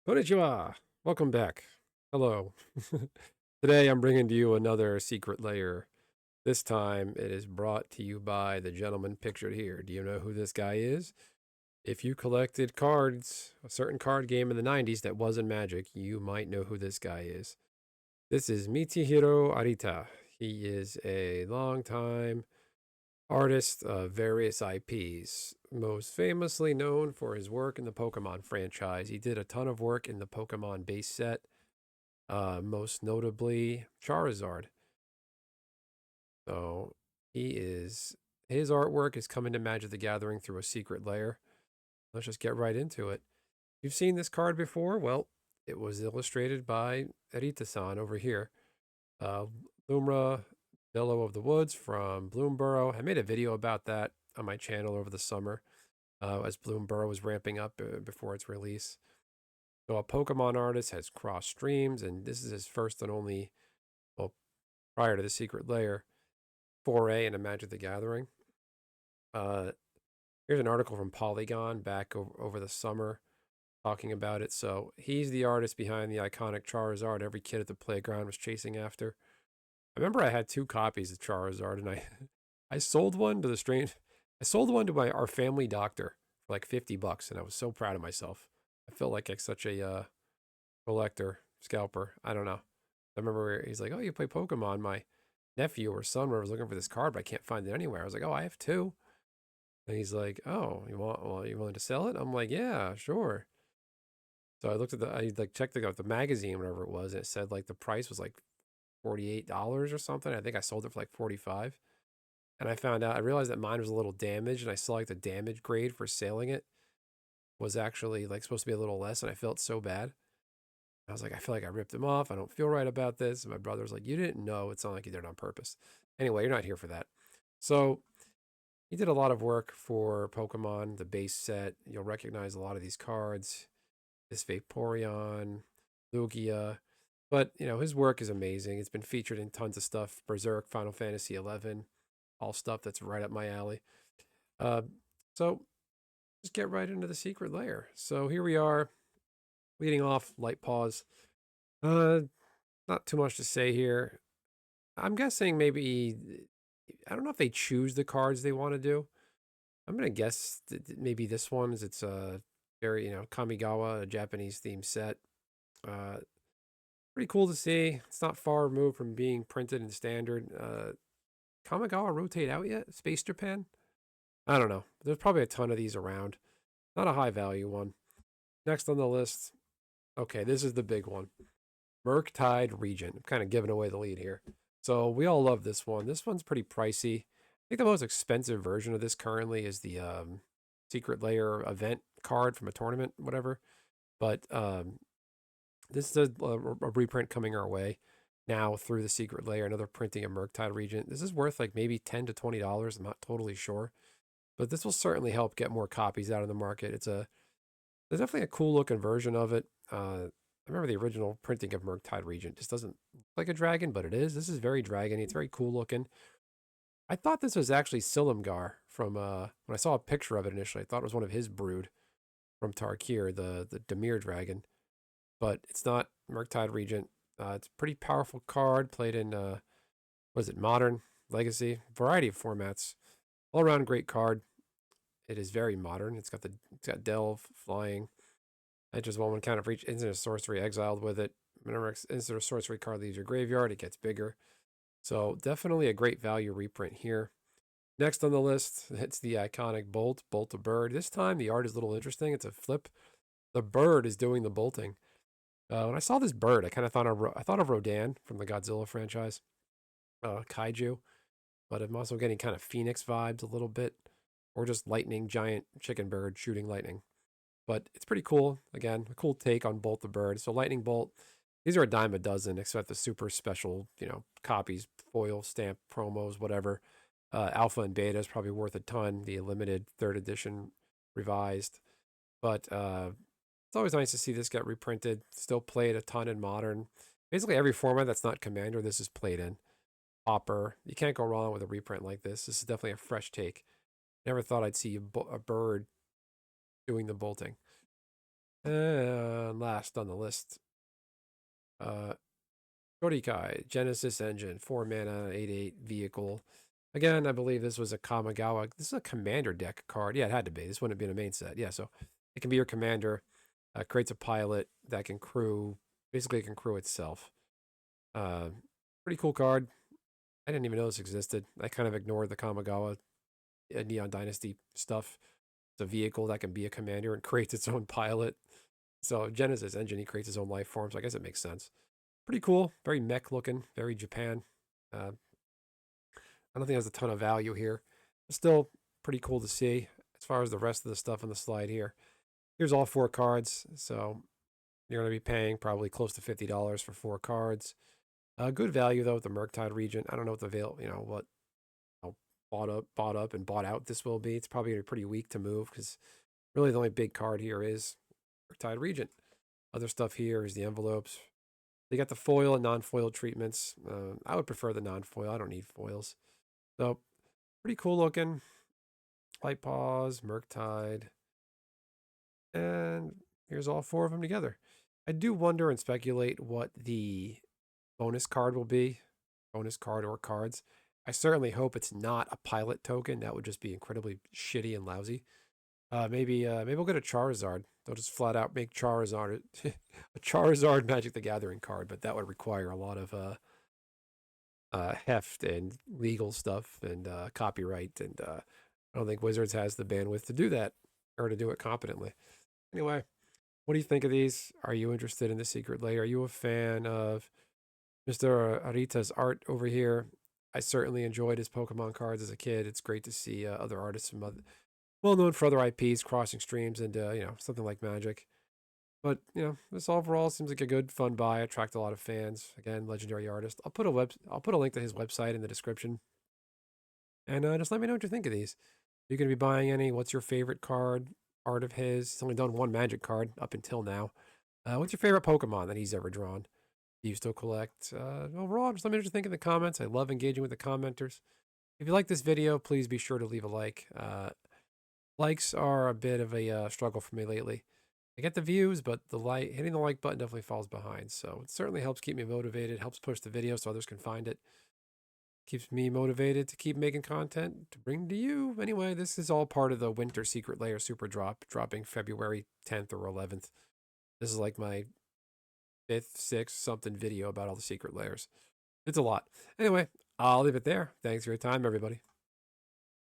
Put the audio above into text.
Konnichiwa! Welcome back. Hello. Today I'm bringing to you another secret layer. This time it is brought to you by the gentleman pictured here. Do you know who this guy is? If you collected cards, a certain card game in the 90s that wasn't Magic, you might know who this guy is. This is Mitsuhiro Arita. He is a long-time artist of various IPs, most famously known for his work in the Pokemon franchise. He did a ton of work in the Pokemon base set, most notably Charizard. So his artwork is coming to Magic the Gathering through a secret layer. Let's just get right into it. You've seen this card before? Well, it was illustrated by Arita-san over here. Uh, Lumra, Bellow of the Woods from Bloomborough. I made a video about that on my channel over the summer as Bloomborough was ramping up before its release. So a Pokemon artist has crossed streams, and this is his first and only, well, prior to the secret layer, foray into Magic the Gathering. Here's an article from Polygon back over the summer talking about it. So he's the artist behind the iconic Charizard every kid at the playground was chasing after. I remember I had 2 copies of Charizard, and I sold one to the strange. I sold one to our family doctor for like $50, and I was so proud of myself. I felt like such a collector, scalper. I don't know. I remember he's like, "Oh, you play Pokemon?" My nephew or son was looking for this card, but I can't find it anywhere. I was like, "Oh, I have 2." And he's like, "Oh, you willing to sell it?" I'm like, "Yeah, sure." So I looked at I like checked the magazine, whatever it was, and it said like the price was like $48 or something. I think I sold it for like 45. And I found out, I realized that mine was a little damaged, and I saw like the damage grade for selling it was actually like supposed to be a little less, and I felt so bad. I was like, I feel like I ripped him off. I don't feel right about this. And my brother's like, you didn't know. It's not like you did it on purpose. Anyway, you're not here for that. So he did a lot of work for Pokemon, the base set. You'll recognize a lot of these cards. This Vaporeon, Lugia. But, his work is amazing. It's been featured in tons of stuff. Berserk, Final Fantasy 11, all stuff that's right up my alley. Uh, so just get right into the secret layer. So here we are, leading off Light-Paws. Uh, Not too much to say here. I'm guessing maybe, I don't know if they choose the cards they want to do. I'm going to guess that maybe this one is it's a very, Kamigawa, a Japanese themed set. Uh, Pretty cool to see. It's not far removed from being printed in standard. Kamigawa rotate out yet? Space Japan? I don't know. There's probably a ton of these around. Not a high value one. Next on the list. Okay, this is the big one. Murktide Regent. I'm kind of giving away the lead here. So we all love this one. This one's pretty pricey. I think the most expensive version of this currently is the Secret Layer event card from a tournament, whatever. But this is a reprint coming our way now through the Secret Layer, another printing of Murktide Regent. This is worth like maybe $10 to $20. I'm not totally sure. But this will certainly help get more copies out in the market. There's definitely a cool looking version of it. I remember the original printing of Murktide Regent. Just doesn't look like a dragon, but it is. This is very dragony. It's very cool looking. I thought this was actually Silumgar from when I saw a picture of it initially. I thought it was one of his brood from Tarkir, the Demir dragon, but it's not. Murktide Regent. It's a pretty powerful card. Played in was it Modern, Legacy, variety of formats. All around great card. It is very modern. It's got Delve, Flying. Enters one kind of reach instant sorcery exiled with it. Whenever instant sorcery card leaves your graveyard, it gets bigger. So definitely a great value reprint here. Next on the list, it's the iconic Bolt the Bird. This time the art is a little interesting. It's a flip. The bird is doing the bolting. When I saw this bird, I kind of thought of Rodan from the Godzilla franchise, Kaiju. But I'm also getting kind of Phoenix vibes a little bit, or just lightning, giant chicken bird shooting lightning. But it's pretty cool. Again, a cool take on Bolt the Bird. So Lightning Bolt, these are a dime a dozen, except the super special, copies, foil, stamp, promos, whatever. Alpha and Beta is probably worth a ton. The limited 3rd edition revised. But it's always nice to see this get reprinted. Still played a ton in Modern. Basically every format that's not Commander, this is played in. Hopper. You can't go wrong with a reprint like this. This is definitely a fresh take. Never thought I'd see a bird doing the bolting. And last on the list, Shorikai, Genesis Engine, 4 mana, 8/8 vehicle. Again, I believe this was a Kamigawa. This is a commander deck card. Yeah, it had to be. This wouldn't have been a main set. Yeah, so it can be your commander. Creates a pilot that can crew. Basically, it can crew itself. Uh, Pretty cool card. I didn't even know this existed. I kind of ignored the Kamigawa Neon Dynasty stuff. It's a vehicle that can be a commander and creates its own pilot. So Genesis Engine, he creates his own life form. So I guess it makes sense. Pretty cool. Very mech looking. Very Japan. I don't think there's a ton of value here. But still pretty cool to see as far as the rest of the stuff on the slide here. Here's all 4 cards. So you're going to be paying probably close to $50 for 4 cards. Good value though with the Murktide Regent. I don't know what the what bought up and bought out this will be. It's probably gonna be pretty weak to move because really the only big card here is Murktide Regent. Other stuff here is the envelopes. They got the foil and non-foil treatments. I would prefer the non-foil. I don't need foils. So pretty cool looking. Light-Paws, Murktide, and here's all 4 of them together. I do wonder and speculate what the bonus card will be. Bonus card or cards. I certainly hope it's not a pilot token. That would just be incredibly shitty and lousy. Maybe we'll get a Charizard. They'll just flat out make Charizard a Charizard Magic the Gathering card, but that would require a lot of heft and legal stuff and copyright. And I don't think Wizards has the bandwidth to do that or to do it competently. Anyway, what do you think of these? Are you interested in the Secret Lair? Are you a fan of Mr. Arita's art over here? I certainly enjoyed his Pokemon cards as a kid. It's great to see other artists from well known for other IPs crossing streams into something like Magic. But this overall seems like a good, fun buy. Attract a lot of fans. Again, legendary artist. I'll put a link to his website in the description, and just let me know what you think of these. Are you going to be buying any? What's your favorite card art of his? He's only done 1 Magic card up until now. What's your favorite Pokemon that he's ever drawn? Do you still collect? Overall, just let me know what you think in the comments. I love engaging with the commenters. If you like this video, please be sure to leave a like. Likes are a bit of a struggle for me lately. I get the views, but hitting the like button definitely falls behind. So it certainly helps keep me motivated, helps push the video so others can find it. Keeps me motivated to keep making content to bring to you. Anyway, this is all part of the Winter Secret Lair Super Drop, dropping February 10th or 11th. This is like my 5th, 6th something video about all the secret lairs. It's a lot. Anyway, I'll leave it there. Thanks for your time, everybody.